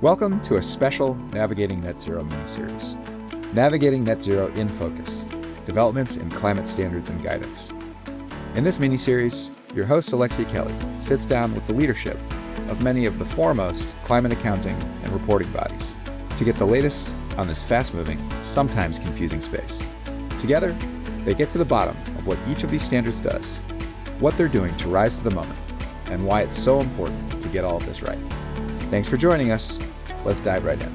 Welcome to a special Navigating Net Zero miniseries. Navigating Net Zero in Focus, Developments in Climate Standards and Guidance. In this miniseries, your host Alexia Kelly sits down with the leadership of many of the foremost climate accounting and reporting bodies to get the latest on this fast-moving, sometimes confusing space. Together, they get to the bottom of what each of these standards does, what they're doing to rise to the moment, and why it's so important to get all of this right. Thanks for joining us. Let's dive right in.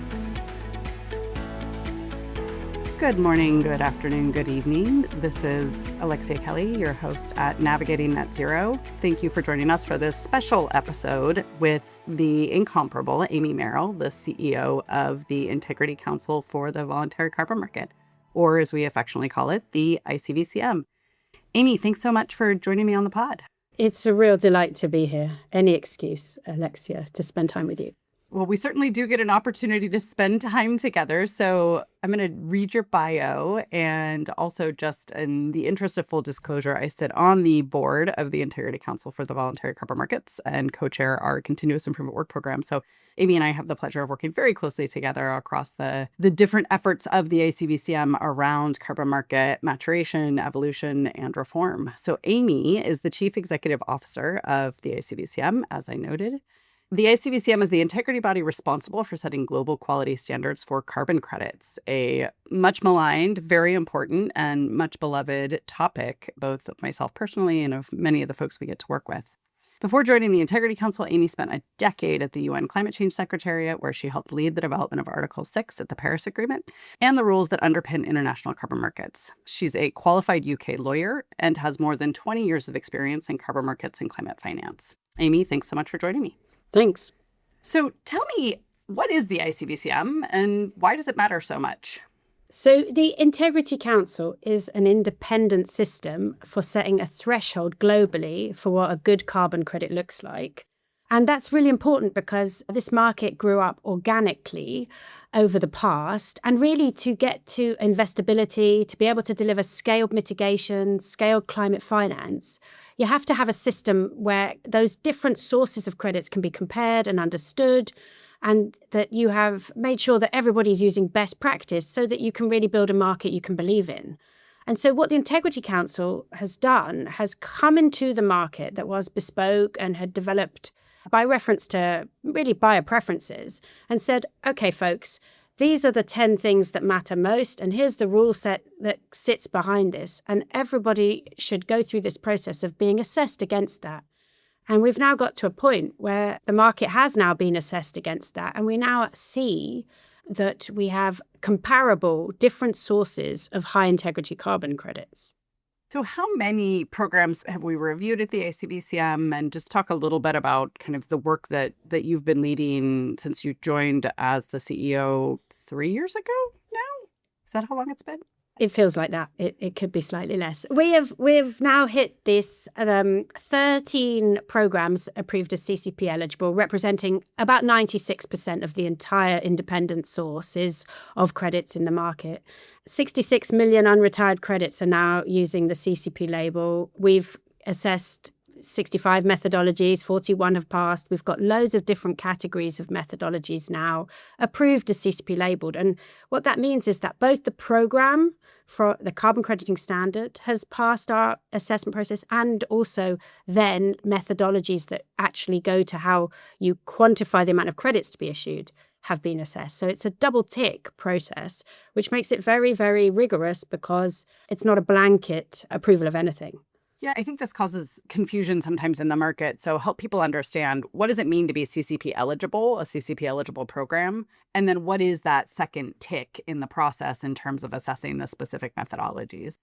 Good morning, good afternoon, good evening. This is Alexia Kelly, your host at Navigating Net Zero. Thank you for joining us for this special episode with the incomparable Amy Merrill, the CEO of the Integrity Council for the Voluntary Carbon Market, or as we affectionately call it, the ICVCM. Amy, thanks so much for joining me on the pod. It's a real delight to be here. Any excuse, Alexia, to spend time with you. Well, we certainly do get an opportunity to spend time together. So I'm going to read your bio, and also, just in the interest of full disclosure, I sit on the board of the Integrity Council for the Voluntary Carbon Markets and co-chair our continuous improvement work program. So Amy and I have the pleasure of working very closely together across the different efforts of the ICVCM around carbon market maturation, evolution, and reform. So Amy is the Chief Executive Officer of the ICVCM, as I noted. The ICVCM is the integrity body responsible for setting global quality standards for carbon credits, a much maligned, very important, and much beloved topic, both of myself personally and of many of the folks we get to work with. Before joining the Integrity Council, Amy spent a decade at the UN Climate Change Secretariat, where she helped lead the development of Article 6 at the Paris Agreement and the rules that underpin international carbon markets. She's a qualified UK lawyer and has more than 20 years of experience in carbon markets and climate finance. Amy, thanks so much for joining me. Thanks. So tell me, what is the ICVCM and why does it matter so much? So the Integrity Council is an independent system for setting a threshold globally for what a good carbon credit looks like. And that's really important because this market grew up organically over the past, and really to get to investability, to be able to deliver scaled mitigation, scaled climate finance, you have to have a system where those different sources of credits can be compared and understood, and that you have made sure that everybody's using best practice so that you can really build a market you can believe in. And so what the Integrity Council has done has come into the market that was bespoke and had developed by reference to really buyer preferences, and said, okay, folks, these are the 10 things that matter most, and here's the rule set that sits behind this. And everybody should go through this process of being assessed against that. And we've now got to a point where the market has now been assessed against that, and we now see that we have comparable different sources of high integrity carbon credits. So how many programs have we reviewed at the ICVCM? And just talk a little bit about kind of the work that you've been leading since you joined as the CEO 3 years ago now? Is that how long it's been? It feels like that. It could be slightly less. We've now hit this 13 programs approved as CCP-eligible, representing about 96% of the entire independent sources of credits in the market. 66 million unretired credits are now using the CCP label. We've assessed 65 methodologies, 41 have passed. We've got loads of different categories of methodologies now approved as CCP labeled. And what that means is that both the program for the carbon crediting standard has passed our assessment process, and also then methodologies that actually go to how you quantify the amount of credits to be issued have been assessed. So it's a double tick process, which makes it very, very rigorous because it's not a blanket approval of anything. Yeah, I think this causes confusion sometimes in the market. So help people understand, what does it mean to be CCP-eligible, a CCP-eligible program? And then what is that second tick in the process in terms of assessing the specific methodologies?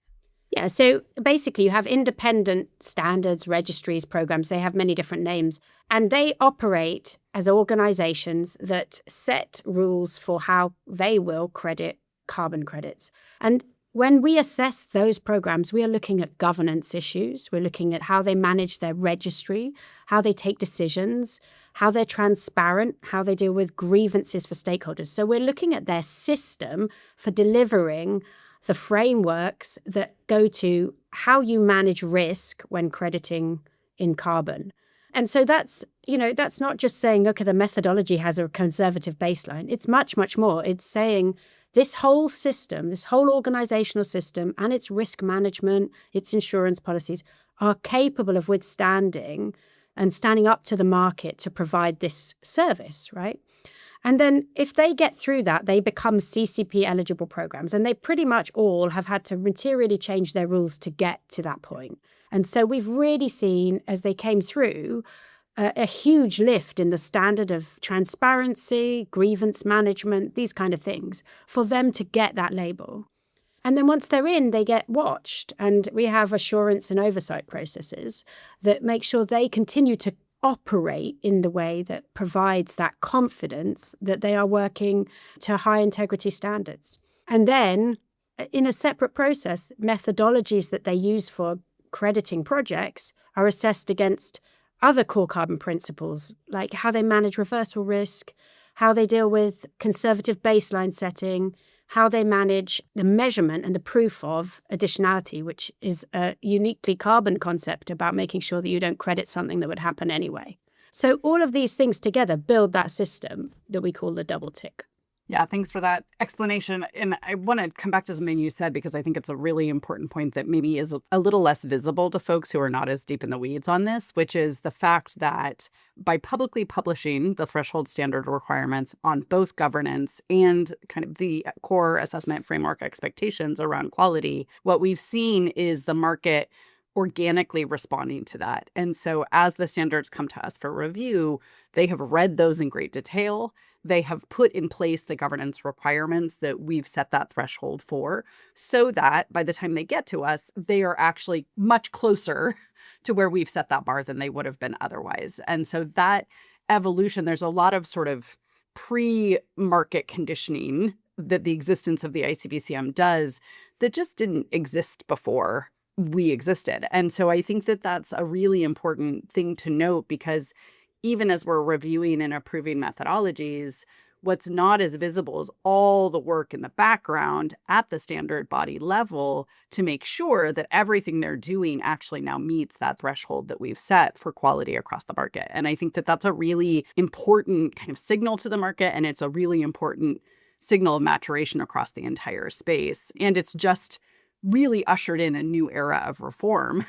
Yeah, so basically you have independent standards, registries, programs. They have many different names, and they operate as organizations that set rules for how they will credit carbon credits. And when we assess those programs, we are looking at governance issues. We're looking at how they manage their registry, how they take decisions, how they're transparent, how they deal with grievances for stakeholders. So we're looking at their system for delivering the frameworks that go to how you manage risk when crediting in carbon. And so that's not just saying, okay, the methodology has a conservative baseline. It's much, much more. It's saying this whole system, this whole organizational system and its risk management, its insurance policies are capable of withstanding and standing up to the market to provide this service, right? And then if they get through that, they become CCP-eligible programs. And they pretty much all have had to materially change their rules to get to that point. And so we've really seen, as they came through, a huge lift in the standard of transparency, grievance management, these kind of things, for them to get that label. And then once they're in, they get watched. And we have assurance and oversight processes that make sure they continue to operate in the way that provides that confidence that they are working to high integrity standards. And then in a separate process, methodologies that they use for crediting projects are assessed against other core carbon principles, like how they manage reversal risk, how they deal with conservative baseline setting, how they manage the measurement and the proof of additionality, which is a uniquely carbon concept about making sure that you don't credit something that would happen anyway. So all of these things together build that system that we call the double tick. Yeah, thanks for that explanation. And I want to come back to something you said, because I think it's a really important point that maybe is a little less visible to folks who are not as deep in the weeds on this, which is the fact that by publicly publishing the threshold standard requirements on both governance and kind of the core assessment framework expectations around quality, what we've seen is the market organically responding to that. And so as the standards come to us for review, they have read those in great detail. They have put in place the governance requirements that we've set that threshold for, so that by the time they get to us, they are actually much closer to where we've set that bar than they would have been otherwise. And so that evolution, there's a lot of sort of pre-market conditioning that the existence of the ICVCM does that just didn't exist before we existed. And so I think that that's a really important thing to note, because even as we're reviewing and approving methodologies, what's not as visible is all the work in the background at the standard body level to make sure that everything they're doing actually now meets that threshold that we've set for quality across the market. And I think that that's a really important kind of signal to the market, and it's a really important signal of maturation across the entire space. And it's just really ushered in a new era of reform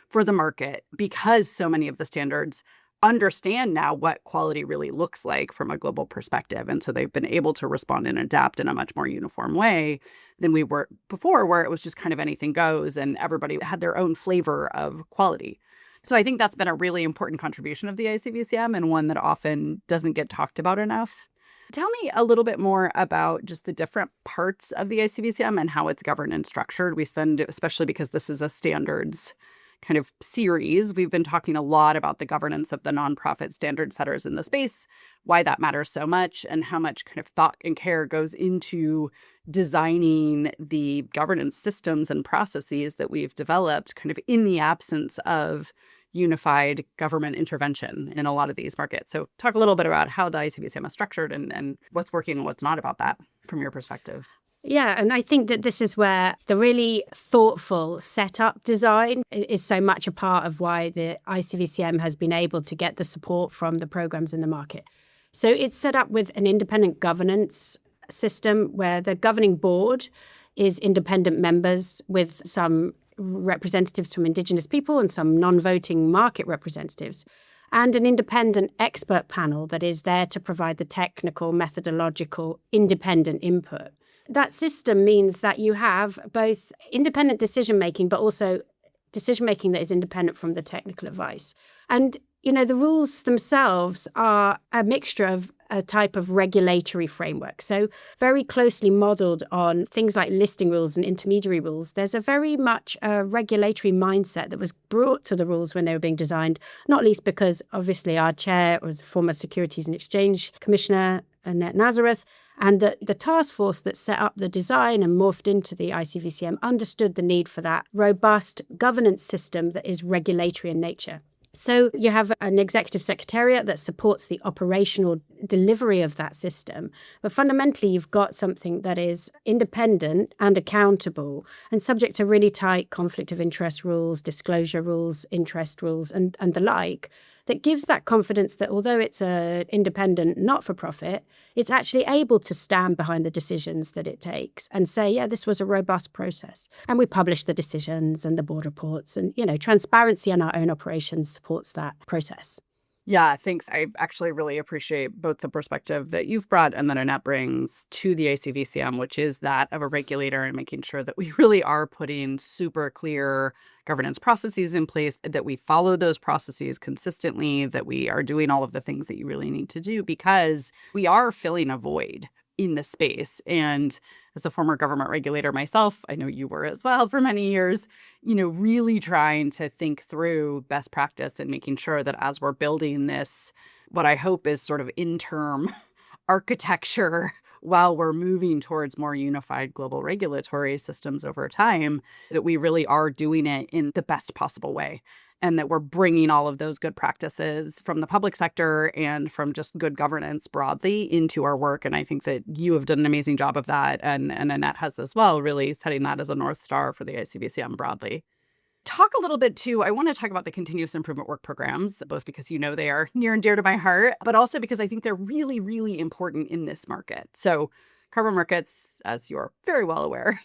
for the market, because so many of the standards understand now what quality really looks like from a global perspective. And so they've been able to respond and adapt in a much more uniform way than we were before, where it was just kind of anything goes and everybody had their own flavor of quality. So I think that's been a really important contribution of the ICVCM, and one that often doesn't get talked about enough. Tell me a little bit more about just the different parts of the ICVCM and how it's governed and structured. We spend, especially because this is a standards kind of series, we've been talking a lot about the governance of the nonprofit standard setters in the space, why that matters so much, and how much kind of thought and care goes into designing the governance systems and processes that we've developed kind of in the absence of unified government intervention in a lot of these markets. So talk a little bit about how the ICVCM is structured and what's working and what's not about that from your perspective. Yeah, and I think that this is where the really thoughtful setup design is so much a part of why the ICVCM has been able to get the support from the programs in the market. So it's set up with an independent governance system where the governing board is independent members with some representatives from Indigenous people and some non-voting market representatives, and an independent expert panel that is there to provide the technical, methodological, independent input. That system means that you have both independent decision-making, but also decision-making that is independent from the technical advice. And, the rules themselves are a mixture of a type of regulatory framework. So very closely modeled on things like listing rules and intermediary rules. There's a very much a regulatory mindset that was brought to the rules when they were being designed, not least because obviously our chair was former Securities and Exchange Commissioner, Annette Nazareth, and the task force that set up the design and morphed into the ICVCM understood the need for that robust governance system that is regulatory in nature. So you have an executive secretariat that supports the operational delivery of that system. But fundamentally, you've got something that is independent and accountable and subject to really tight conflict of interest rules, disclosure rules, interest rules, and the like, that gives that confidence that although it's an independent not-for-profit, it's actually able to stand behind the decisions that it takes and say, yeah, this was a robust process. And we publish the decisions and the board reports, and, transparency in our own operations supports that process. Yeah, thanks. I actually really appreciate both the perspective that you've brought and that Annette brings to the ICVCM, which is that of a regulator, and making sure that we really are putting super clear governance processes in place, that we follow those processes consistently, that we are doing all of the things that you really need to do, because we are filling a void in the space. And as a former government regulator myself, I know you were as well for many years, really trying to think through best practice and making sure that as we're building this, what I hope is sort of interim architecture while we're moving towards more unified global regulatory systems over time, that we really are doing it in the best possible way. And that we're bringing all of those good practices from the public sector and from just good governance broadly into our work. And I think that you have done an amazing job of that. And Annette has as well, really setting that as a North Star for the ICVCM broadly. Talk a little bit too, I want to talk about the continuous improvement work programs, both because they are near and dear to my heart, but also because I think they're really, really important in this market. So carbon markets, as you're very well aware,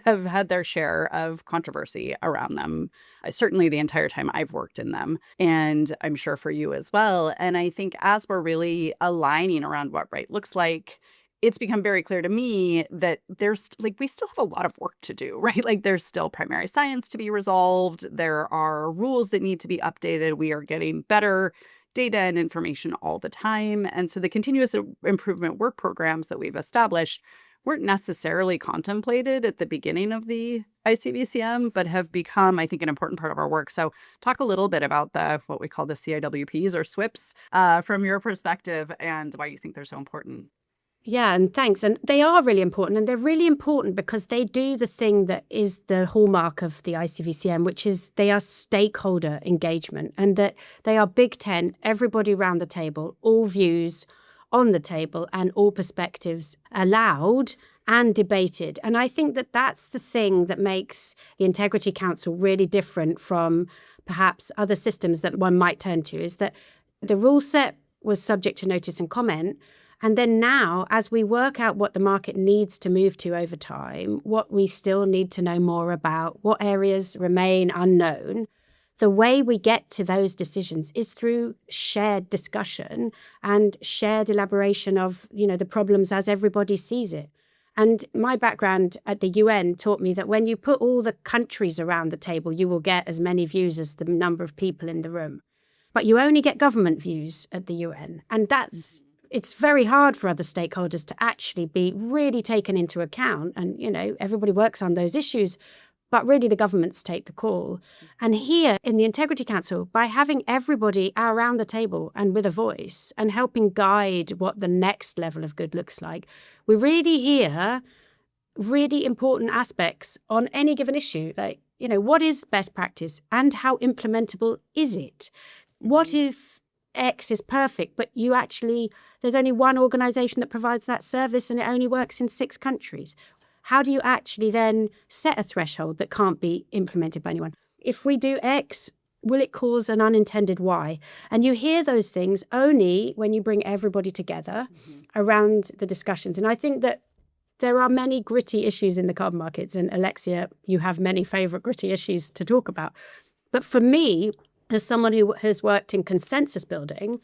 have had their share of controversy around them, certainly the entire time I've worked in them. And I'm sure for you as well. And I think as we're really aligning around what right looks like, it's become very clear to me that we still have a lot of work to do, right? Like there's still primary science to be resolved. There are rules that need to be updated. We are getting better data and information all the time. And so the continuous improvement work programs that we've established weren't necessarily contemplated at the beginning of the ICVCM, but have become, I think, an important part of our work. So talk a little bit about what we call the CIWPs or SWIPs from your perspective and why you think they're so important. Yeah, and thanks. And they are really important. And they're really important because they do the thing that is the hallmark of the ICVCM, which is they are stakeholder engagement, and that they are Big Tent, everybody around the table, all views on the table and all perspectives allowed and debated. And I think that that's the thing that makes the Integrity Council really different from perhaps other systems that one might turn to, is that the rule set was subject to notice and comment. And then now, as we work out what the market needs to move to over time, what we still need to know more about, what areas remain unknown, the way we get to those decisions is through shared discussion and shared elaboration of, the problems as everybody sees it. And my background at the UN taught me that when you put all the countries around the table, you will get as many views as the number of people in the room. But you only get government views at the UN. And it's very hard for other stakeholders to actually be really taken into account. And, everybody works on those issues, but really the governments take the call. And here in the Integrity Council, by having everybody around the table and with a voice and helping guide what the next level of good looks like, we really hear really important aspects on any given issue. Like, what is best practice and how implementable is it? What if X is perfect, but there's only one organization that provides that service and it only works in 6 countries? How do you actually then set a threshold that can't be implemented by anyone? If we do X, will it cause an unintended Y? And you hear those things only when you bring everybody together around the discussions. And I think that there are many gritty issues in the carbon markets. And Alexia, you have many favorite gritty issues to talk about. But for me, as someone who has worked in consensus building,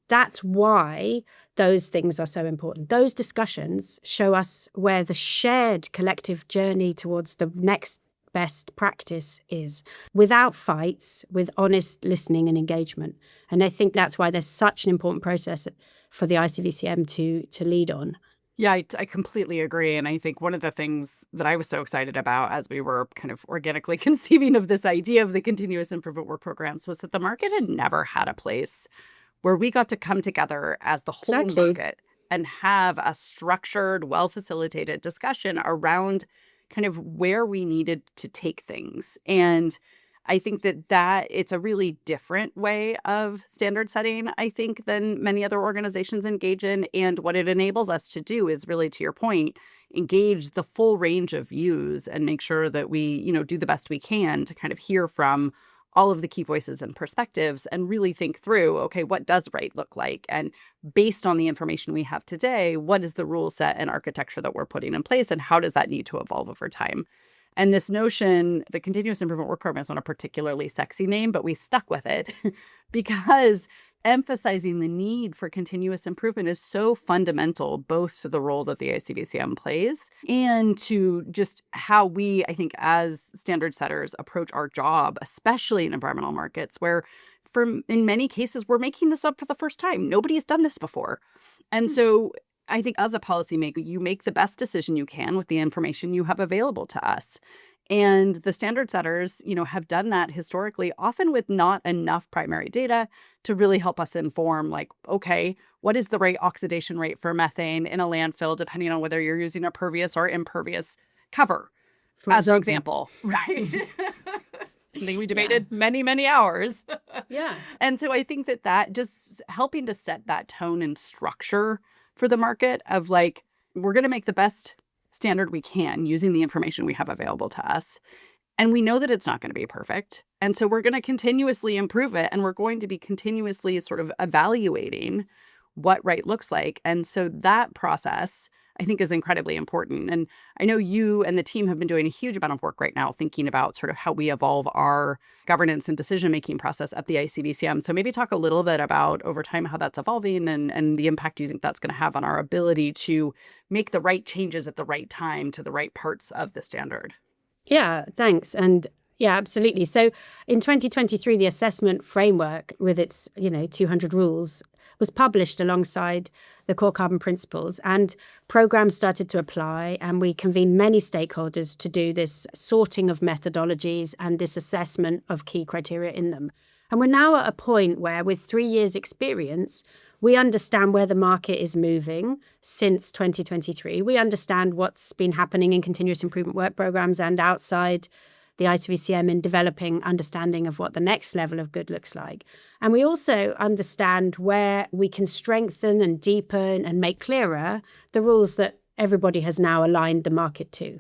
that's why those things are so important. Those discussions show us where the shared collective journey towards the next best practice is, without fights, with honest listening and engagement. And I think that's why there's such an important process for the ICVCM to lead on. Yeah, I completely agree. And I think one of the things that I was so excited about as we were kind of organically conceiving of this idea of the continuous improvement work programs was that the market had never had a place where we got to come together as the whole market and have a structured, well-facilitated discussion around kind of where we needed to take things. And I think that it's a really different way of standard setting, I think, than many other organizations engage in. And what it enables us to do is really, to your point, engage the full range of views and make sure that we, do the best we can to kind of hear from all of the key voices and perspectives and really think through, okay, what does right look like? And based on the information we have today, what is the rule set and architecture that we're putting in place, and how does that need to evolve over time? And this notion, the continuous improvement work program is not a particularly sexy name, but we stuck with it because emphasizing the need for continuous improvement is so fundamental, both to the role that the ICVCM plays and to just how we, I think, as standard setters approach our job, especially in environmental markets, where in many cases, we're making this up for the first time. Nobody's done this before. And so I think as a policymaker, you make the best decision you can with the information you have available to us. And the standard setters, have done that historically, often with not enough primary data to really help us inform, like, okay, what is the right oxidation rate for methane in a landfill, depending on whether you're using a pervious or impervious cover, as an example, right? Something we debated many, many hours. Yeah. And so I think that just helping to set that tone and structure for the market of like, we're going to make the best standard we can using the information we have available to us. And we know that it's not going to be perfect. And so we're going to continuously improve it. And we're going to be continuously sort of evaluating what right looks like. And so that process, I think, is incredibly important. And I know you and the team have been doing a huge amount of work right now thinking about sort of how we evolve our governance and decision-making process at the ICVCM. So maybe talk a little bit about over time how that's evolving and the impact you think that's going to have on our ability to make the right changes at the right time to the right parts of the standard. Yeah, thanks. And yeah, absolutely. So in 2023, the assessment framework with its, 200 rules was published alongside the core carbon principles, and programs started to apply, and we convened many stakeholders to do this sorting of methodologies and this assessment of key criteria in them. And we're now at a point where, with 3 years experience, we understand where the market is moving since 2023. We understand what's been happening in continuous improvement work programs and outside the ICVCM in developing understanding of what the next level of good looks like. And we also understand where we can strengthen and deepen and make clearer the rules that everybody has now aligned the market to.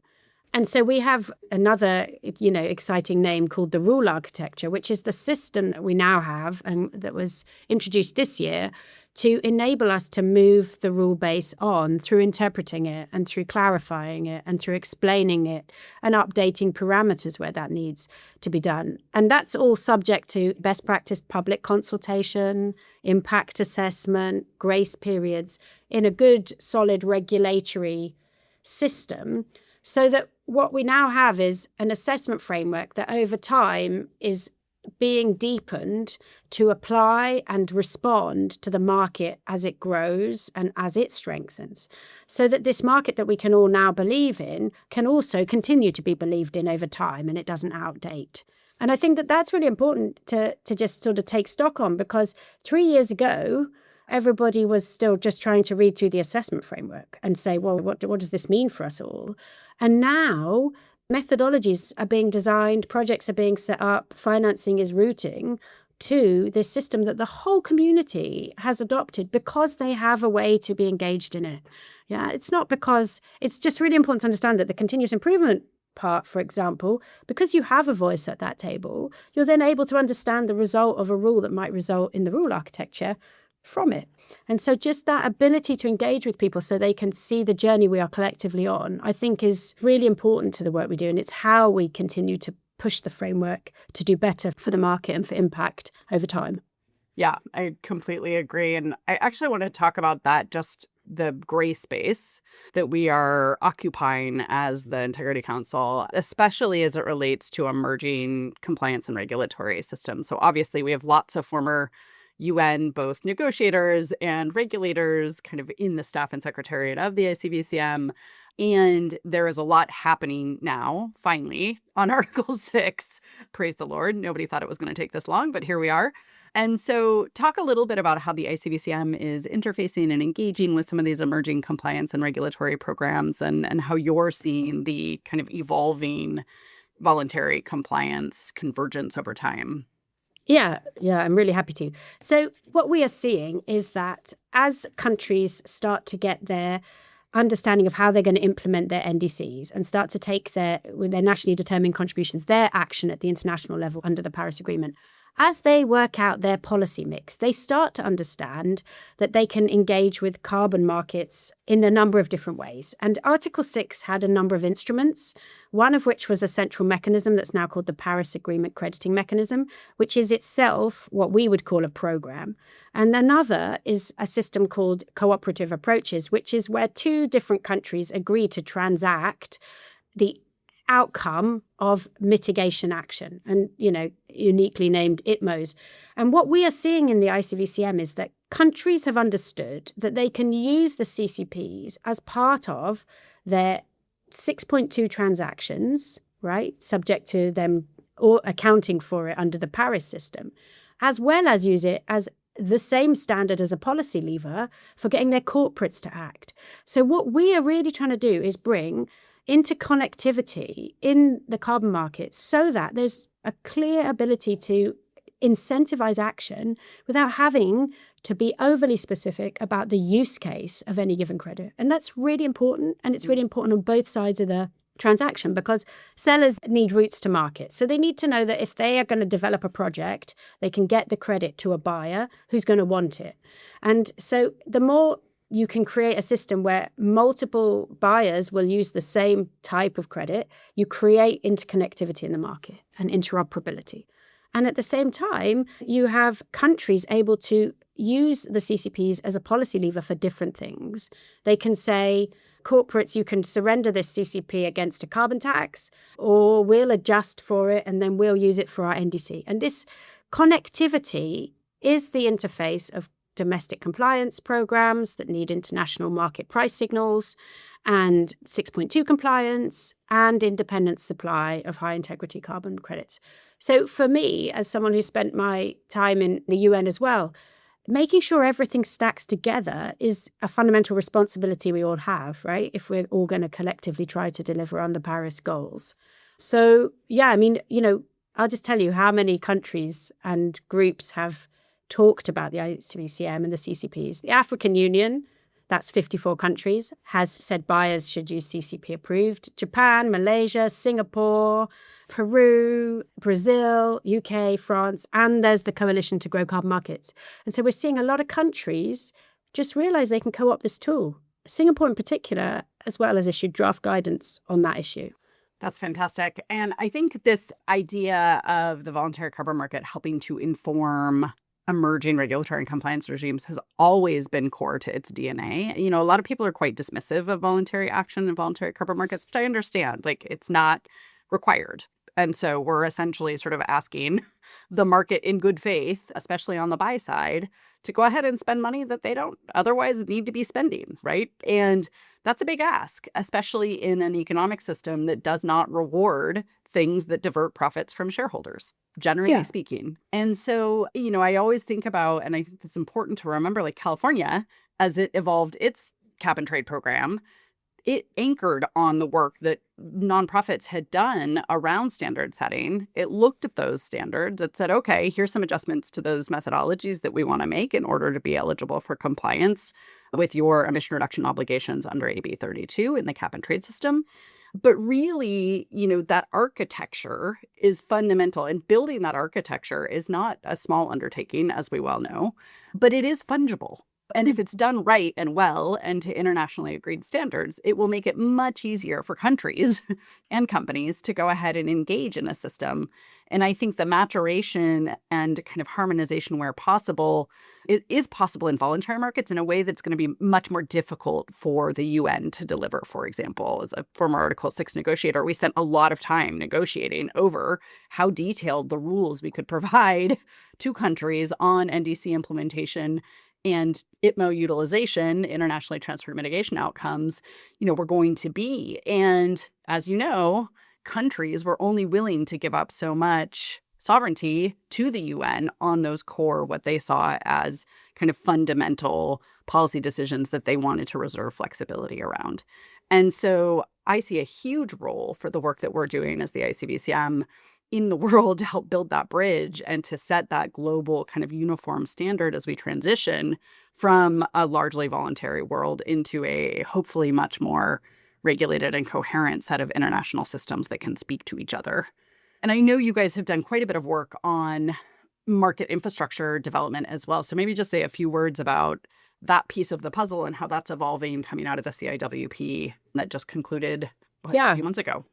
And so we have another, exciting name called the rule architecture, which is the system that we now have and that was introduced this year to enable us to move the rule base on through interpreting it and through clarifying it and through explaining it and updating parameters where that needs to be done. And that's all subject to best practice public consultation, impact assessment, grace periods in a good, solid regulatory system, so that what we now have is an assessment framework that over time is being deepened to apply and respond to the market as it grows and as it strengthens, so that this market that we can all now believe in can also continue to be believed in over time and it doesn't outdate. And I think that that's really important to just sort of take stock on, because 3 years ago, everybody was still just trying to read through the assessment framework and say, well, what does this mean for us all? And now methodologies are being designed, projects are being set up, financing is routing to this system that the whole community has adopted because they have a way to be engaged in it. Yeah, it's not because it's just really important to understand that the continuous improvement part, for example, because you have a voice at that table, you're then able to understand the result of a rule that might result in the rule architecture from it. And so just that ability to engage with people so they can see the journey we are collectively on, I think is really important to the work we do. And it's how we continue to push the framework to do better for the market and for impact over time. Yeah, I completely agree. And I actually want to talk about that, just the gray space that we are occupying as the Integrity Council, especially as it relates to emerging compliance and regulatory systems. So obviously we have lots of former UN, both negotiators and regulators, kind of in the staff and secretariat of the ICVCM. And there is a lot happening now, finally, on Article 6. Praise the Lord. Nobody thought it was going to take this long, but here we are. And so talk a little bit about how the ICVCM is interfacing and engaging with some of these emerging compliance and regulatory programs and how you're seeing the kind of evolving voluntary compliance convergence over time. Yeah, I'm really happy to. So what we are seeing is that as countries start to get their understanding of how they're going to implement their NDCs and start to take with their nationally determined contributions, their action at the international level under the Paris Agreement. As they work out their policy mix, they start to understand that they can engage with carbon markets in a number of different ways. And Article 6 had a number of instruments, one of which was a central mechanism that's now called the Paris Agreement Crediting Mechanism, which is itself what we would call a program. And another is a system called cooperative approaches, which is where two different countries agree to transact the outcome of mitigation action and, uniquely named ITMOs. And what we are seeing in the ICVCM is that countries have understood that they can use the CCPs as part of their 6.2 transactions, right, subject to them or accounting for it under the Paris system, as well as use it as the same standard as a policy lever for getting their corporates to act. So what we are really trying to do is bring interconnectivity in the carbon markets so that there's a clear ability to incentivize action without having to be overly specific about the use case of any given credit. And that's really important. And it's really important on both sides of the transaction because sellers need routes to market. So they need to know that if they are going to develop a project, they can get the credit to a buyer who's going to want it. And so the more you can create a system where multiple buyers will use the same type of credit, you create interconnectivity in the market and interoperability. And at the same time, you have countries able to use the CCPs as a policy lever for different things. They can say, corporates, you can surrender this CCP against a carbon tax, or we'll adjust for it and then we'll use it for our NDC. And this connectivity is the interface of domestic compliance programs that need international market price signals and 6.2 compliance and independent supply of high integrity carbon credits. So for me, as someone who spent my time in the UN as well, making sure everything stacks together is a fundamental responsibility we all have, right? If we're all going to collectively try to deliver on the Paris goals. So, I'll just tell you how many countries and groups have talked about the ICVCM and the CCPs. The African Union, that's 54 countries, has said buyers should use CCP approved. Japan, Malaysia, Singapore, Peru, Brazil, UK, France, and there's the Coalition to Grow Carbon Markets. And so we're seeing a lot of countries just realize they can co-opt this tool. Singapore in particular, as well, has issued draft guidance on that issue. That's fantastic. And I think this idea of the voluntary carbon market helping to inform emerging regulatory and compliance regimes has always been core to its DNA. A lot of people are quite dismissive of voluntary action and voluntary carbon markets, which I understand. Like, it's not required. And so we're essentially sort of asking the market in good faith, especially on the buy side, to go ahead and spend money that they don't otherwise need to be spending, right? And that's a big ask, especially in an economic system that does not reward things that divert profits from shareholders, generally speaking. And so, I always think about, and I think it's important to remember, like California, as it evolved its cap and trade program, it anchored on the work that nonprofits had done around standard setting. It looked at those standards. It said, okay, here's some adjustments to those methodologies that we want to make in order to be eligible for compliance with your emission reduction obligations under AB 32 in the cap and trade system. But really, that architecture is fundamental. And building that architecture is not a small undertaking, as we well know, but it is fungible. And if it's done right and well and to internationally agreed standards, it will make it much easier for countries and companies to go ahead and engage in a system. And I think the maturation and kind of harmonization where possible, it is possible in voluntary markets in a way that's going to be much more difficult for the UN to deliver. For example, as a former Article 6 negotiator, we spent a lot of time negotiating over how detailed the rules we could provide to countries on NDC implementation and ITMO utilization, internationally transferred mitigation outcomes, were going to be. And as you know, countries were only willing to give up so much sovereignty to the UN on those core, what they saw as kind of fundamental policy decisions that they wanted to reserve flexibility around. And so I see a huge role for the work that we're doing as the ICVCM in the world to help build that bridge and to set that global kind of uniform standard as we transition from a largely voluntary world into a hopefully much more regulated and coherent set of international systems that can speak to each other. And I know you guys have done quite a bit of work on market infrastructure development as well. So maybe just say a few words about that piece of the puzzle and how that's evolving coming out of the CIWP that just concluded a few months ago.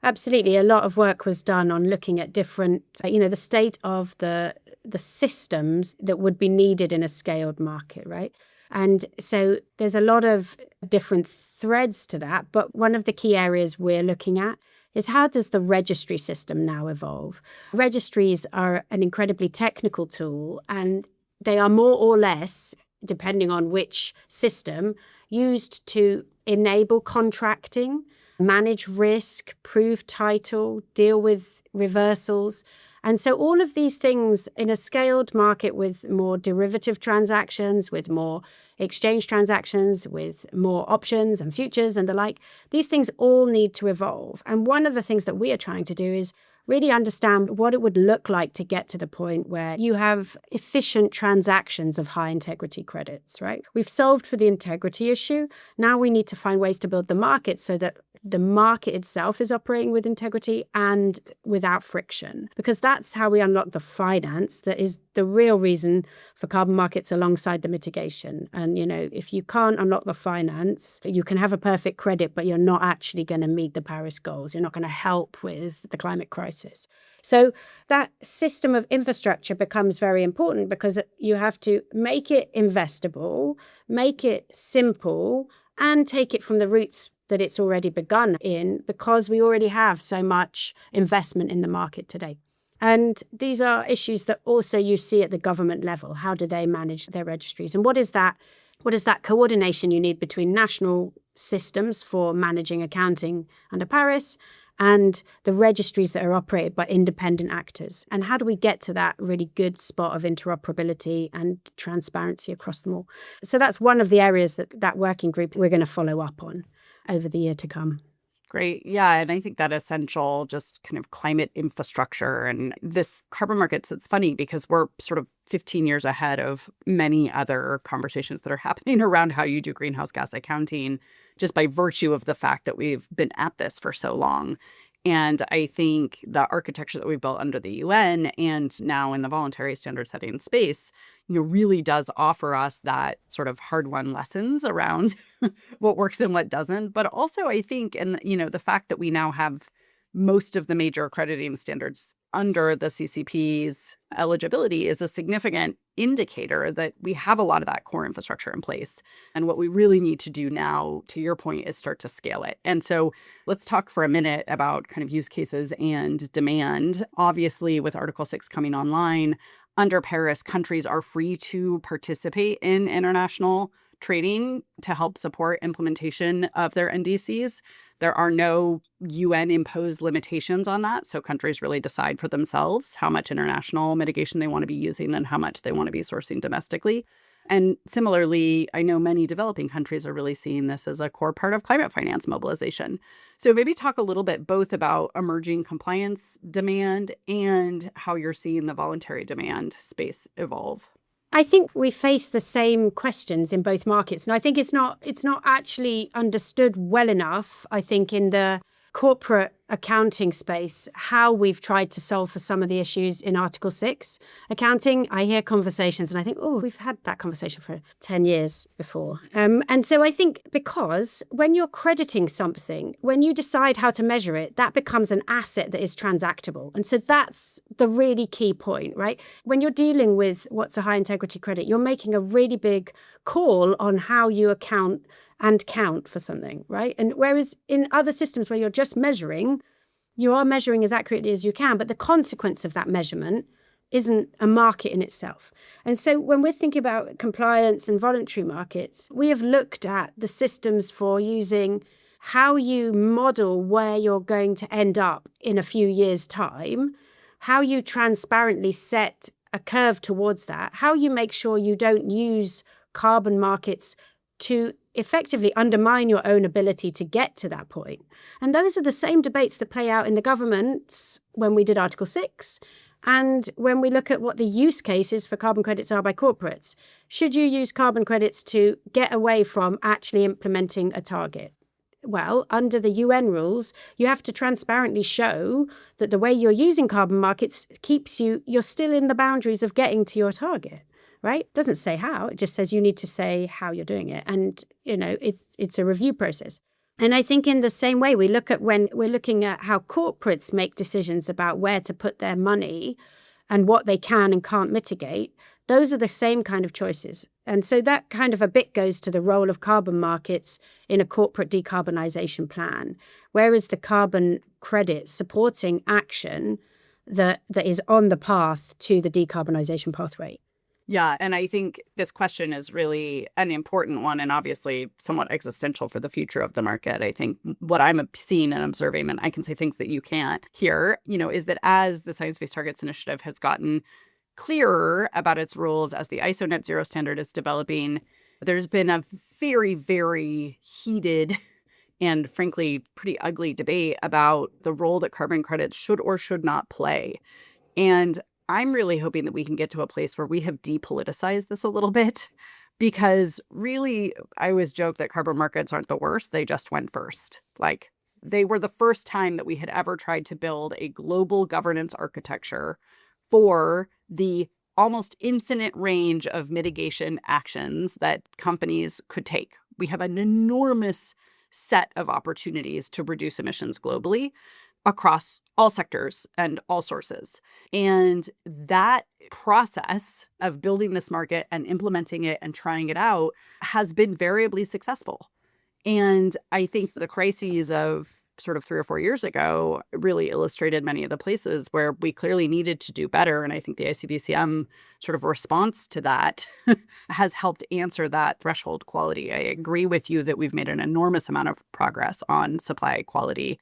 Absolutely. A lot of work was done on looking at different, the state of the systems that would be needed in a scaled market, right? And so there's a lot of different threads to that. But one of the key areas we're looking at is how does the registry system now evolve? Registries are an incredibly technical tool, and they are more or less, depending on which system, used to enable contracting, manage risk, prove title, deal with reversals. And so all of these things in a scaled market with more derivative transactions, with more exchange transactions, with more options and futures and the like, these things all need to evolve. And one of the things that we are trying to do is really understand what it would look like to get to the point where you have efficient transactions of high integrity credits, right? We've solved for the integrity issue. Now we need to find ways to build the market so that the market itself is operating with integrity and without friction, because that's how we unlock the finance that is the real reason for carbon markets alongside the mitigation. And, if you can't unlock the finance, you can have a perfect credit, but you're not actually going to meet the Paris goals. You're not going to help with the climate crisis. So that system of infrastructure becomes very important because you have to make it investable, make it simple, and take it from the roots that it's already begun in, because we already have so much investment in the market today. And these are issues that also you see at the government level. How do they manage their registries? And what is that coordination you need between national systems for managing accounting under Paris and the registries that are operated by independent actors? And how do we get to that really good spot of interoperability and transparency across them all? So that's one of the areas that working group we're going to follow up on over the year to come. Great. Yeah. And I think that essential just kind of climate infrastructure and this carbon markets, it's funny because we're sort of 15 years ahead of many other conversations that are happening around how you do greenhouse gas accounting, just by virtue of the fact that we've been at this for so long. And I think the architecture that we've built under the UN and now in the voluntary standard setting space, really does offer us that sort of hard-won lessons around what works and what doesn't. But also, I think, and the fact that we now have most of the major accrediting standards under the CCPs eligibility is a significant indicator that we have a lot of that core infrastructure in place. And what we really need to do now, to your point, is start to scale it. And so let's talk for a minute about kind of use cases and demand. Obviously, with Article 6 coming online, under Paris, countries are free to participate in international trading to help support implementation of their NDCs. There are no UN-imposed limitations on that, so countries really decide for themselves how much international mitigation they want to be using and how much they want to be sourcing domestically. And similarly, I know many developing countries are really seeing this as a core part of climate finance mobilization. So maybe talk a little bit both about emerging compliance demand and how you're seeing the voluntary demand space evolve. I think we face the same questions in both markets. And I think it's not actually understood well enough, I think, in the corporate accounting space, how we've tried to solve for some of the issues in Article 6 accounting. I hear conversations and I think, we've had that conversation for 10 years before. And so I think because when you're crediting something, when you decide how to measure it, that becomes an asset that is transactable. And so that's the really key point, right? When you're dealing with what's a high integrity credit, you're making a really big call on how you account and count for something, right? And whereas in other systems where you're just measuring, you are measuring as accurately as you can, but the consequence of that measurement isn't a market in itself. And so when we're thinking about compliance and voluntary markets, we have looked at the systems for using how you model where you're going to end up in a few years' time, how you transparently set a curve towards that, how you make sure you don't use carbon markets to effectively undermine your own ability to get to that point. And those are the same debates that play out in the governments when we did Article 6 and when we look at what the use cases for carbon credits are by corporates. Should you use carbon credits to get away from actually implementing a target? Well, under the UN rules, you have to transparently show that the way you're using carbon markets keeps you're still in the boundaries of getting to your target, right? It doesn't say how, it just says you need to say how you're doing it. And, it's a review process. And I think in the same way, we look at when we're looking at how corporates make decisions about where to put their money and what they can and can't mitigate, those are the same kind of choices. And so that kind of a bit goes to the role of carbon markets in a corporate decarbonisation plan. Where is the carbon credit supporting action that is on the path to the decarbonisation pathway? Yeah, and I think this question is really an important one and obviously somewhat existential for the future of the market. I think what I'm seeing and observing, and I can say things that you can't hear, is that as the Science Based Targets Initiative has gotten clearer about its rules, as the ISO net zero standard is developing, there's been a very, very heated and frankly pretty ugly debate about the role that carbon credits should or should not play. And I'm really hoping that we can get to a place where we have depoliticized this a little bit, because really, I always joke that carbon markets aren't the worst. They just went first. Like, they were the first time that we had ever tried to build a global governance architecture for the almost infinite range of mitigation actions that companies could take. We have an enormous set of opportunities to reduce emissions globally across all sectors and all sources. And that process of building this market and implementing it and trying it out has been variably successful. And I think the crises of sort of 3 or 4 years ago really illustrated many of the places where we clearly needed to do better. And I think the ICVCM sort of response to that has helped answer that threshold quality. I agree with you that we've made an enormous amount of progress on supply quality.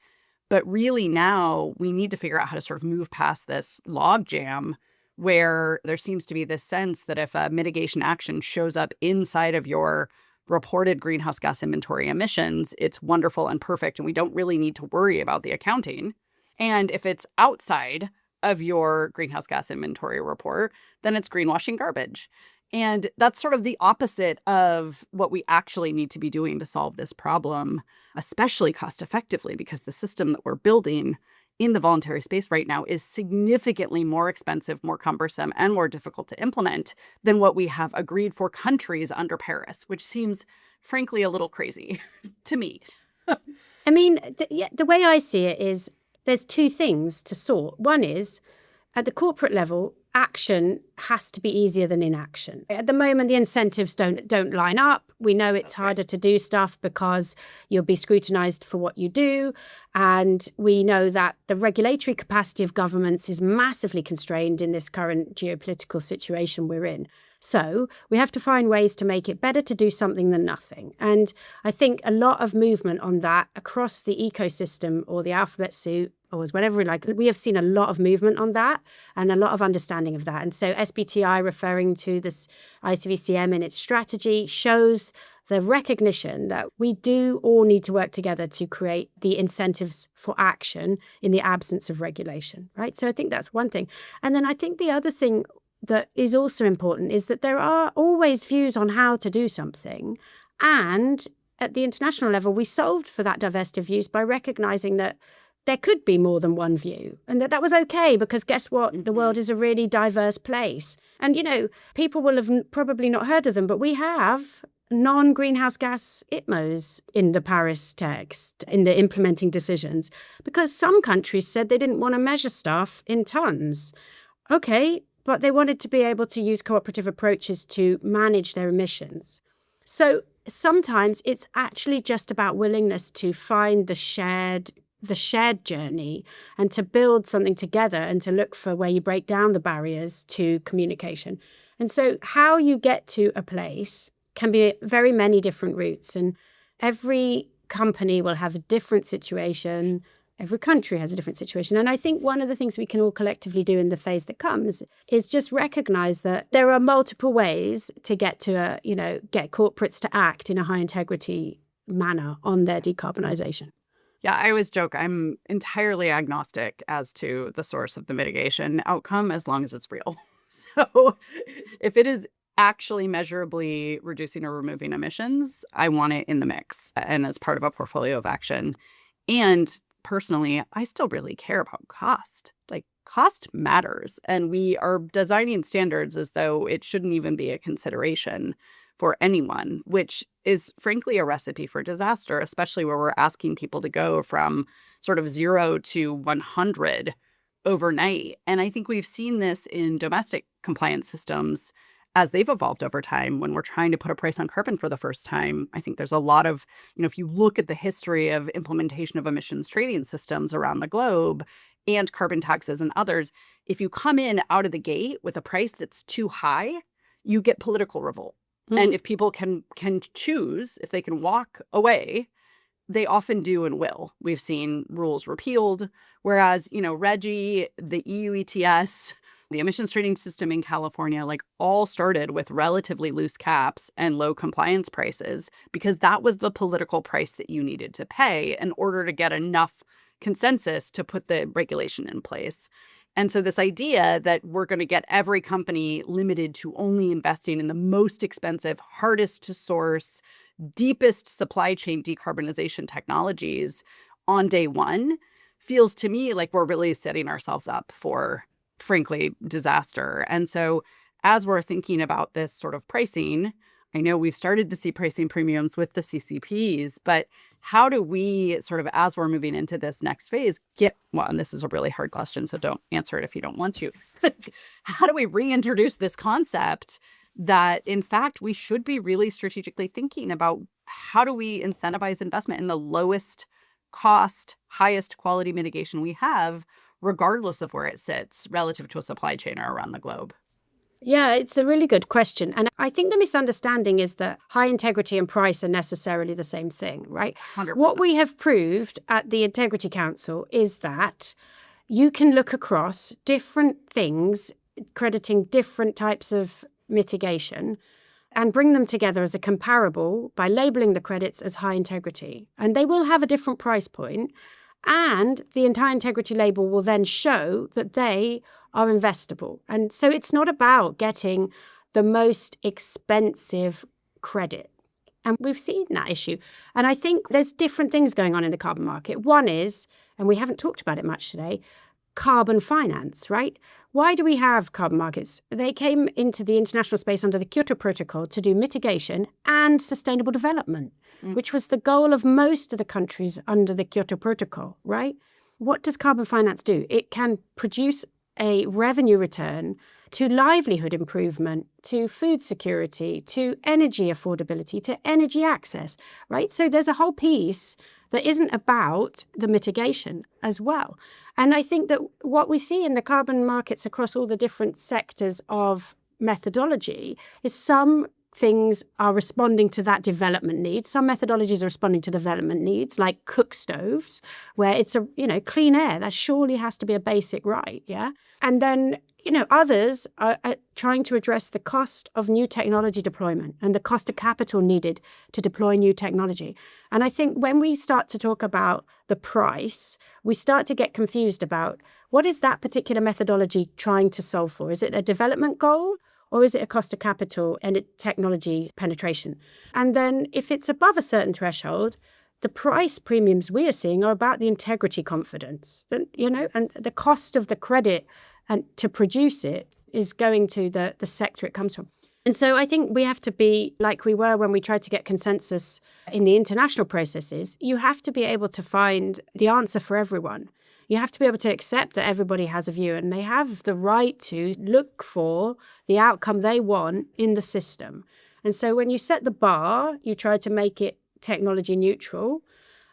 But really now we need to figure out how to sort of move past this logjam where there seems to be this sense that if a mitigation action shows up inside of your reported greenhouse gas inventory emissions, it's wonderful and perfect, and we don't really need to worry about the accounting. And if it's outside of your greenhouse gas inventory report, then it's greenwashing garbage. And that's sort of the opposite of what we actually need to be doing to solve this problem, especially cost effectively, because the system that we're building in the voluntary space right now is significantly more expensive, more cumbersome, and more difficult to implement than what we have agreed for countries under Paris, which seems, frankly, a little crazy to me. I mean, the way I see it is there's two things to sort. One is, at the corporate level, action has to be easier than inaction. At the moment, the incentives don't line up. We know it's harder to do stuff because you'll be scrutinized for what you do. And we know that the regulatory capacity of governments is massively constrained in this current geopolitical situation we're in. So we have to find ways to make it better to do something than nothing. And I think a lot of movement on that across the ecosystem or the alphabet soup or whatever we like, we have seen a lot of movement on that and a lot of understanding of that. And so SBTI, referring to this ICVCM in its strategy, shows the recognition that we do all need to work together to create the incentives for action in the absence of regulation, right? So I think that's one thing. And then I think the other thing that is also important is that there are always views on how to do something. And at the international level, we solved for that diversity of views by recognizing that there could be more than one view and that was okay, because guess what? The world is a really diverse place. And, people will have probably not heard of them, but we have non-greenhouse gas ITMOs in the Paris text, in the implementing decisions, because some countries said they didn't want to measure stuff in tons. Okay, but they wanted to be able to use cooperative approaches to manage their emissions. So sometimes it's actually just about willingness to find the shared journey and to build something together and to look for where you break down the barriers to communication. And so how you get to a place can be very many different routes, and every company will have a different situation, Every country has a different situation. And I think one of the things we can all collectively do in the phase that comes is just recognize that there are multiple ways to get to get corporates to act in a high integrity manner on their decarbonisation. Yeah, I always joke I'm entirely agnostic as to the source of the mitigation outcome as long as it's real. So if it is actually measurably reducing or removing emissions, I want it in the mix and as part of a portfolio of action. And personally, I still really care about cost. Like, cost matters. And we are designing standards as though it shouldn't even be a consideration for anyone, which is frankly a recipe for disaster, especially where we're asking people to go from sort of 0 to 100 overnight. And I think we've seen this in domestic compliance systems as they've evolved over time. When we're trying to put a price on carbon for the first time, I think there's a lot of, if you look at the history of implementation of emissions trading systems around the globe and carbon taxes and others, if you come in out of the gate with a price that's too high, you get political revolt. And if people can choose, if they can walk away, they often do and will. We've seen rules repealed, whereas, RGGI, the EU ETS, the emissions trading system in California, all started with relatively loose caps and low compliance prices because that was the political price that you needed to pay in order to get enough consensus to put the regulation in place. And so this idea that we're going to get every company limited to only investing in the most expensive, hardest to source, deepest supply chain decarbonization technologies on day one feels to me like we're really setting ourselves up for, frankly, disaster. And so as we're thinking about this sort of pricing, I know we've started to see pricing premiums with the CCPs, but how do we sort of, as we're moving into this next phase, and this is a really hard question, so don't answer it if you don't want to, how do we reintroduce this concept that, in fact, we should be really strategically thinking about how do we incentivize investment in the lowest cost, highest quality mitigation we have, regardless of where it sits relative to a supply chain or around the globe? Yeah, it's a really good question. And I think the misunderstanding is that high integrity and price are necessarily the same thing, right? 100%. What we have proved at the Integrity Council is that you can look across different things, crediting different types of mitigation, and bring them together as a comparable by labeling the credits as high integrity. And they will have a different price point, and the entire integrity label will then show that they are investable. And so it's not about getting the most expensive credit. And we've seen that issue. And I think there's different things going on in the carbon market. One is, and we haven't talked about it much today, carbon finance, right? Why do we have carbon markets? They came into the international space under the Kyoto Protocol to do mitigation and sustainable development, which was the goal of most of the countries under the Kyoto Protocol, right? What does carbon finance do? It can produce a revenue return to livelihood improvement, to food security, to energy affordability, to energy access, right? So there's a whole piece that isn't about the mitigation as well. And I think that what we see in the carbon markets across all the different sectors of methodology is some things are responding to that development need. Some methodologies are responding to development needs, like cook stoves, where it's clean air. That surely has to be a basic right, yeah? And then, others are trying to address the cost of new technology deployment and the cost of capital needed to deploy new technology. And I think when we start to talk about the price, we start to get confused about what is that particular methodology trying to solve for? Is it a development goal? Or is it a cost of capital and technology penetration? And then if it's above a certain threshold, the price premiums we are seeing are about the integrity confidence, and the cost of the credit and to produce it is going to the sector it comes from. And so I think we have to be like we were when we tried to get consensus in the international processes. You have to be able to find the answer for everyone. You have to be able to accept that everybody has a view and they have the right to look for the outcome they want in the system. And so when you set the bar, you try to make it technology neutral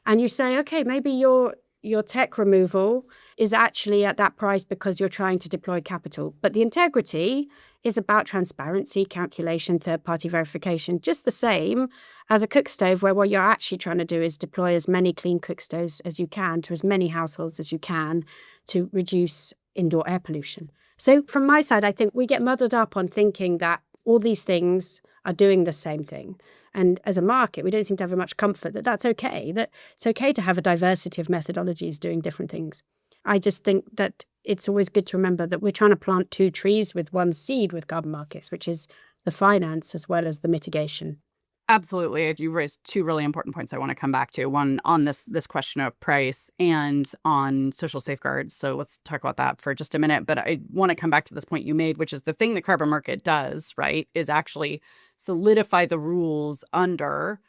and you say, okay, maybe your your tech removal is actually at that price because you're trying to deploy capital. But the integrity is about transparency, calculation, third-party verification, just the same as a cook stove where what you're actually trying to do is deploy as many clean cook stoves as you can to as many households as you can to reduce indoor air pollution. So from my side, I think we get muddled up on thinking that all these things are doing the same thing. And as a market, we don't seem to have much comfort that that's okay, that it's okay to have a diversity of methodologies doing different things. I just think that it's always good to remember that we're trying to plant two trees with one seed with carbon markets, which is the finance as well as the mitigation. Absolutely. You raised two really important points I want to come back to. One on this question of price and on social safeguards. So let's talk about that for just a minute. But I want to come back to this point you made, which is the thing the carbon market does, right, is actually solidify the rules under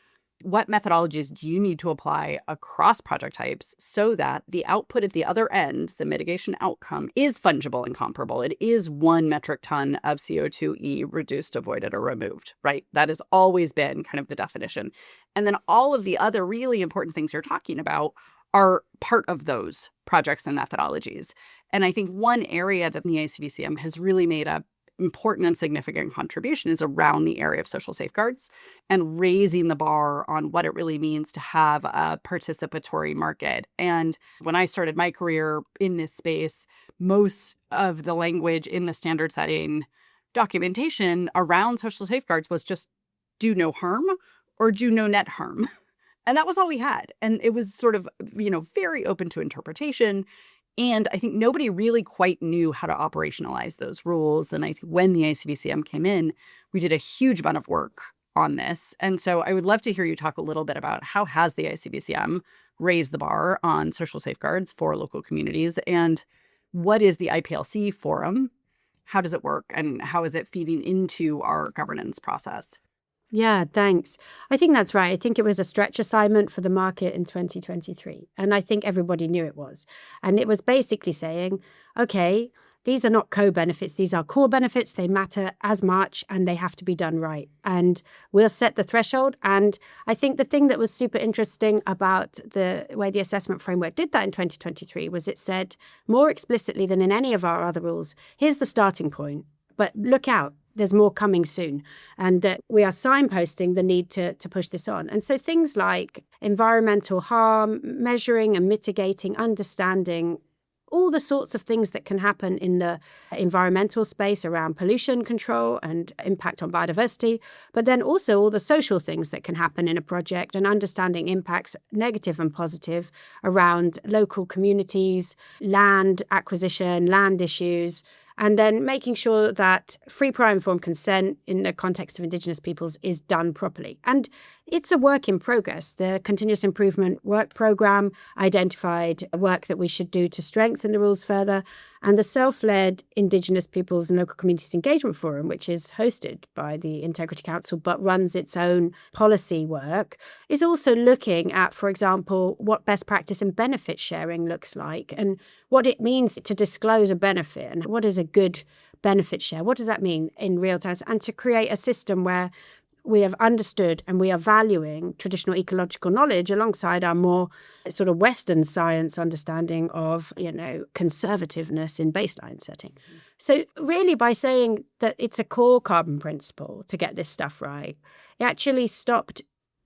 what methodologies do you need to apply across project types so that the output at the other end, the mitigation outcome, is fungible and comparable. It is 1 metric ton of CO2e reduced, avoided, or removed, right? That has always been kind of the definition. And then all of the other really important things you're talking about are part of those projects and methodologies. And I think one area that the ICVCM has really made a important and significant contribution is around the area of social safeguards and raising the bar on what it really means to have a participatory market. And when I started my career in this space, most of the language in the standard setting documentation around social safeguards was just do no harm or do no net harm. And that was all we had. And it was sort of, very open to interpretation. And I think nobody really quite knew how to operationalize those rules. And I think when the ICVCM came in, we did a huge amount of work on this. And so I would love to hear you talk a little bit about how has the ICVCM raised the bar on social safeguards for local communities, and what is the IPLC forum? How does it work, and how is it feeding into our governance process? Yeah, thanks. I think that's right. I think it was a stretch assignment for the market in 2023. And I think everybody knew it was. And it was basically saying, okay, these are not co-benefits. These are core benefits. They matter as much and they have to be done right. And we'll set the threshold. And I think the thing that was super interesting about the way the assessment framework did that in 2023 was it said more explicitly than in any of our other rules, here's the starting point, but look out. There's more coming soon, and that we are signposting the need to push this on. And so things like environmental harm, measuring and mitigating, understanding all the sorts of things that can happen in the environmental space around pollution control and impact on biodiversity, but then also all the social things that can happen in a project and understanding impacts, negative and positive, around local communities, land acquisition, land issues, and then making sure that free, prior, informed consent in the context of Indigenous peoples is done properly. And it's a work in progress. The Continuous Improvement Work Programme identified work that we should do to strengthen the rules further. And the self-led Indigenous Peoples and Local Communities Engagement Forum, which is hosted by the Integrity Council but runs its own policy work, is also looking at, for example, what best practice and benefit sharing looks like and what it means to disclose a benefit and what is a good benefit share. What does that mean in real time? And to create a system where we have understood and we are valuing traditional ecological knowledge alongside our more sort of Western science understanding of, conservativeness in baseline setting. So really by saying that it's a core carbon principle to get this stuff right, it actually stopped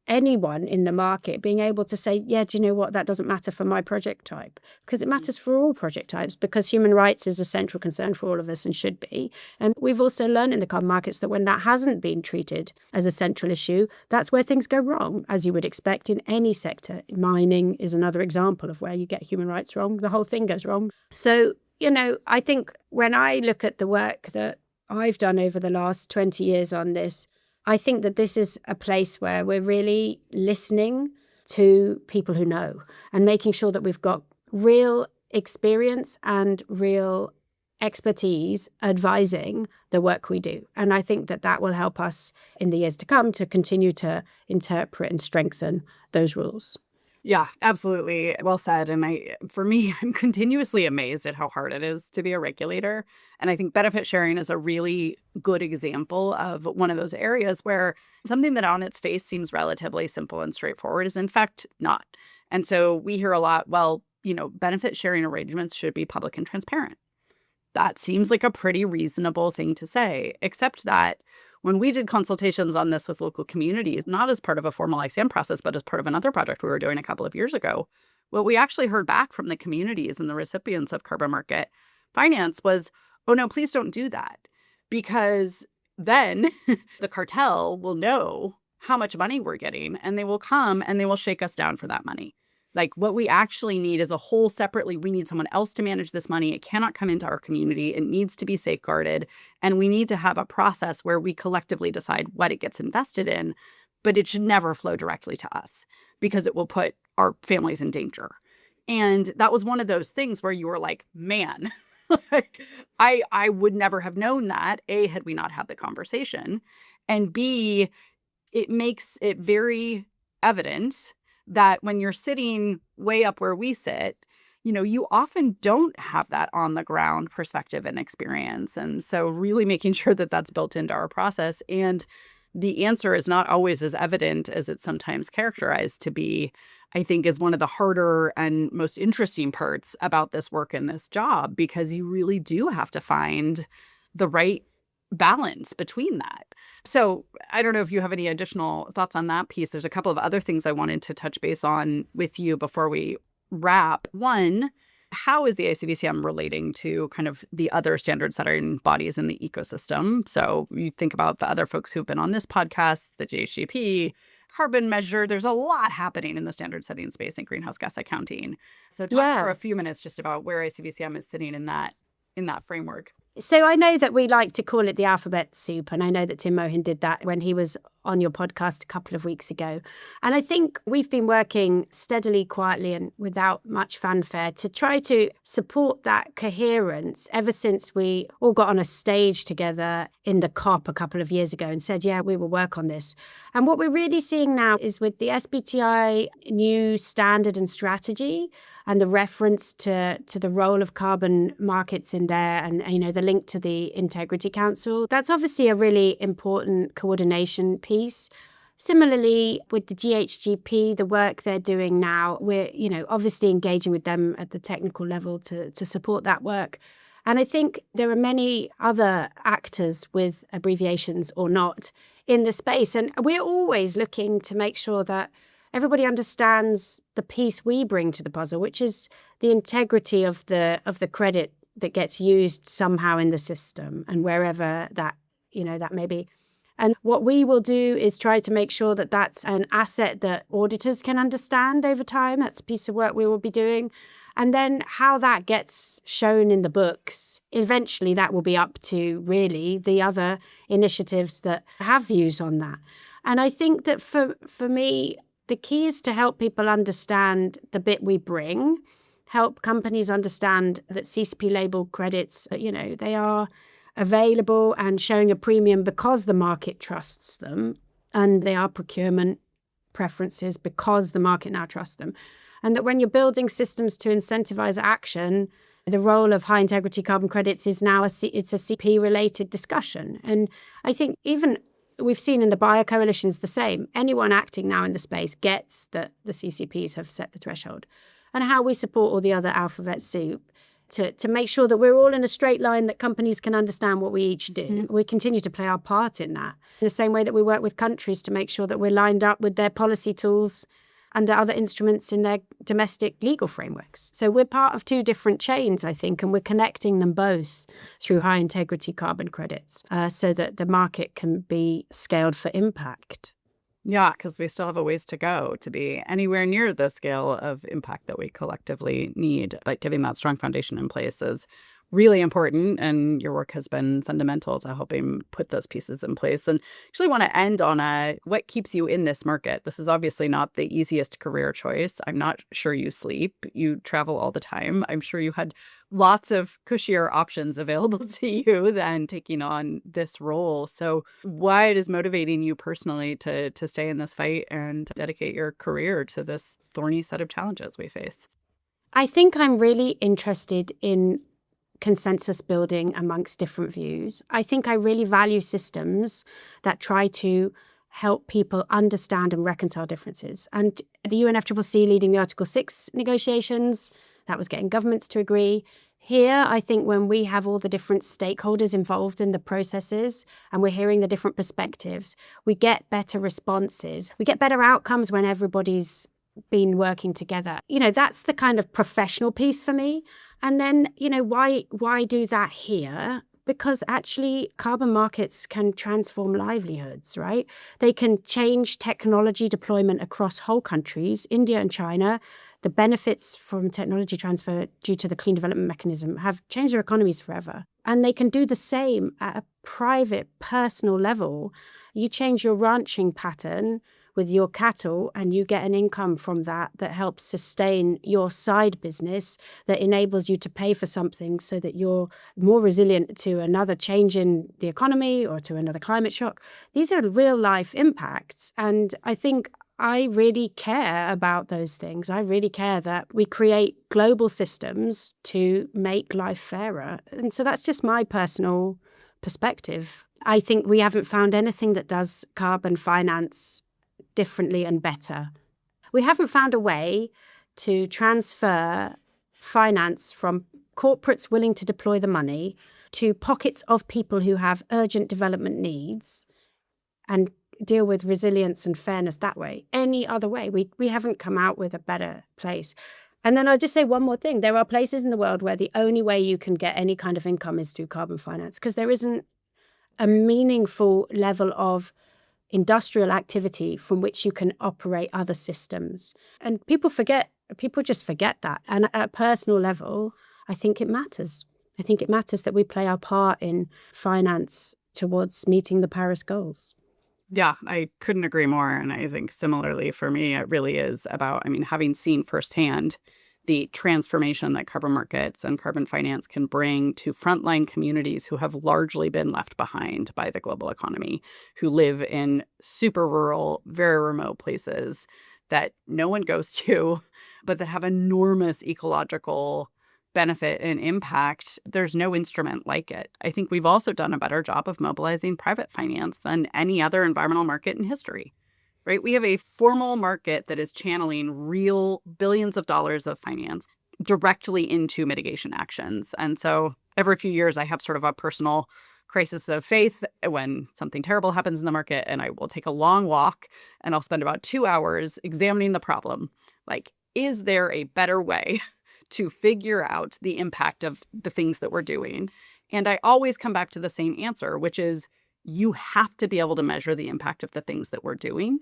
anyone in the market being able to say, yeah, do you know what, that doesn't matter for my project type, because it matters for all project types, because human rights is a central concern for all of us and should be. And we've also learned in the carbon markets that when that hasn't been treated as a central issue, that's where things go wrong, as you would expect in any sector. Mining is another example of where you get human rights wrong, the whole thing goes wrong. So, I think when I look at the work that I've done over the last 20 years on this, I think that this is a place where we're really listening to people who know and making sure that we've got real experience and real expertise advising the work we do. And I think that that will help us in the years to come to continue to interpret and strengthen those rules. Yeah, absolutely. Well said. And for me, I'm continuously amazed at how hard it is to be a regulator. And I think benefit sharing is a really good example of one of those areas where something that on its face seems relatively simple and straightforward is in fact not. And so we hear a lot, well, benefit sharing arrangements should be public and transparent. That seems like a pretty reasonable thing to say, except that when we did consultations on this with local communities, not as part of a formal ICM process, but as part of another project we were doing a couple of years ago, what we actually heard back from the communities and the recipients of carbon market finance was, oh, no, please don't do that, because then the cartel will know how much money we're getting, and they will come and they will shake us down for that money. Like, what we actually need is a whole separately, we need someone else to manage this money. It cannot come into our community. It needs to be safeguarded. And we need to have a process where we collectively decide what it gets invested in, but it should never flow directly to us because it will put our families in danger. And that was one of those things where you were like, man, like, I would never have known that, A, had we not had the conversation, and B, it makes it very evident that when you're sitting way up where we sit, you often don't have that on the ground perspective and experience. And so really making sure that that's built into our process. And the answer is not always as evident as it's sometimes characterized to be, I think, is one of the harder and most interesting parts about this work and this job, because you really do have to find the right balance between that. So I don't know if you have any additional thoughts on that piece. There's a couple of other things I wanted to touch base on with you before we wrap. One, how is the ICVCM relating to kind of the other standard setting bodies in the ecosystem? So you think about the other folks who've been on this podcast, the GHGP, Carbon Measure. There's a lot happening in the standard setting space in greenhouse gas accounting. So talk for a few minutes just about where ICVCM is sitting in that framework. So I know that we like to call it the alphabet soup, and I know that Tim Mohin did that when he was on your podcast a couple of weeks ago. And I think we've been working steadily, quietly, and without much fanfare to try to support that coherence ever since we all got on a stage together in the COP a couple of years ago and said, yeah, we will work on this. And what we're really seeing now is with the SBTI new standard and strategy, and the reference to the role of carbon markets in there, and the link to the Integrity Council, that's obviously a really important coordination piece. Similarly, with the GHGP, the work they're doing now, we're obviously engaging with them at the technical level to support that work. And I think there are many other actors with abbreviations or not in the space, and we're always looking to make sure that everybody understands the piece we bring to the puzzle, which is the integrity of the credit that gets used somehow in the system and wherever that may be. And what we will do is try to make sure that that's an asset that auditors can understand over time. That's a piece of work we will be doing. And then how that gets shown in the books, eventually that will be up to really the other initiatives that have views on that. And I think that for me, the key is to help people understand the bit we bring, help companies understand that CCP label credits, they are available and showing a premium because the market trusts them, and they are procurement preferences because the market now trusts them. And that when you're building systems to incentivize action, the role of high integrity carbon credits is now it's a CP related discussion. And I think even we've seen in the buyer coalitions the same. Anyone acting now in the space gets that the CCPs have set the threshold. And how we support all the other alphabet soup to make sure that we're all in a straight line, that companies can understand what we each do. Mm-hmm. We continue to play our part in that. In the same way that we work with countries to make sure that we're lined up with their policy tools under other instruments in their domestic legal frameworks. So we're part of two different chains, I think, and we're connecting them both through high integrity carbon credits so that the market can be scaled for impact. Yeah, because we still have a ways to go to be anywhere near the scale of impact that we collectively need. But getting that strong foundation in place is really important, and your work has been fundamental to helping put those pieces in place. And actually want to end on what keeps you in this market. This is obviously not the easiest career choice. I'm not sure you sleep. You travel all the time. I'm sure you had lots of cushier options available to you than taking on this role. So what is motivating you personally to stay in this fight and dedicate your career to this thorny set of challenges we face? I think I'm really interested in consensus building amongst different views. I think I really value systems that try to help people understand and reconcile differences. And the UNFCCC leading the Article 6 negotiations, that was getting governments to agree. Here, I think when we have all the different stakeholders involved in the processes and we're hearing the different perspectives, we get better responses. We get better outcomes when everybody's been working together. That's the kind of professional piece for me. And then, why do that here? Because actually carbon markets can transform livelihoods, right? They can change technology deployment across whole countries, India and China. The benefits from technology transfer due to the clean development mechanism have changed their economies forever. And they can do the same at a private, personal level. You change your ranching pattern with your cattle and you get an income from that helps sustain your side business, that enables you to pay for something so that you're more resilient to another change in the economy or to another climate shock. These are real life impacts. And I think I really care about those things. I really care that we create global systems to make life fairer. And so that's just my personal perspective. I think we haven't found anything that does carbon finance differently and better. We haven't found a way to transfer finance from corporates willing to deploy the money to pockets of people who have urgent development needs and deal with resilience and fairness that way. Any other way, we haven't come out with a better place. And then I'll just say one more thing. There are places in the world where the only way you can get any kind of income is through carbon finance, because there isn't a meaningful level of industrial activity from which you can operate other systems. And people just forget that. And at a personal level, I think it matters. I think it matters that we play our part in finance towards meeting the Paris goals. Yeah, I couldn't agree more. And I think similarly for me, it really is about, having seen firsthand the transformation that carbon markets and carbon finance can bring to frontline communities who have largely been left behind by the global economy, who live in super rural, very remote places that no one goes to, but that have enormous ecological benefit and impact. There's no instrument like it. I think we've also done a better job of mobilizing private finance than any other environmental market in history. Right? We have a formal market that is channeling real billions of dollars of finance directly into mitigation actions. And so every few years, I have sort of a personal crisis of faith when something terrible happens in the market, and I will take a long walk and I'll spend about 2 hours examining the problem. Like, is there a better way to figure out the impact of the things that we're doing? And I always come back to the same answer, which is you have to be able to measure the impact of the things that we're doing.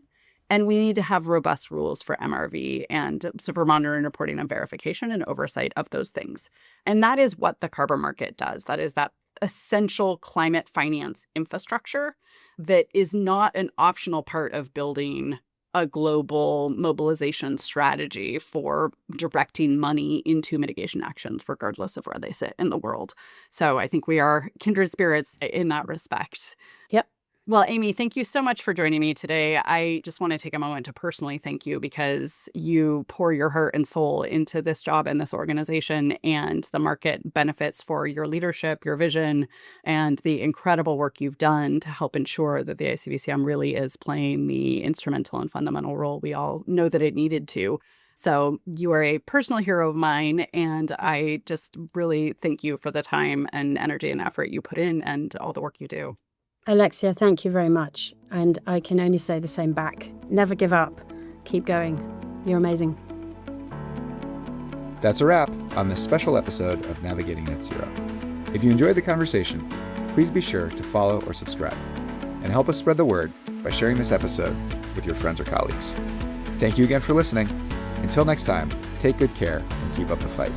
And we need to have robust rules for MRV and for monitoring, reporting, and verification and oversight of those things. And that is what the carbon market does. That is that essential climate finance infrastructure that is not an optional part of building a global mobilization strategy for directing money into mitigation actions, regardless of where they sit in the world. So I think we are kindred spirits in that respect. Yep. Well, Amy, thank you so much for joining me today. I just want to take a moment to personally thank you because you pour your heart and soul into this job and this organization, and the market benefits for your leadership, your vision, and the incredible work you've done to help ensure that the ICVCM really is playing the instrumental and fundamental role we all know that it needed to. So you are a personal hero of mine, and I just really thank you for the time and energy and effort you put in and all the work you do. Alexia, thank you very much. And I can only say the same back. Never give up. Keep going. You're amazing. That's a wrap on this special episode of Navigating Net Zero. If you enjoyed the conversation, please be sure to follow or subscribe, and help us spread the word by sharing this episode with your friends or colleagues. Thank you again for listening. Until next time, take good care and keep up the fight.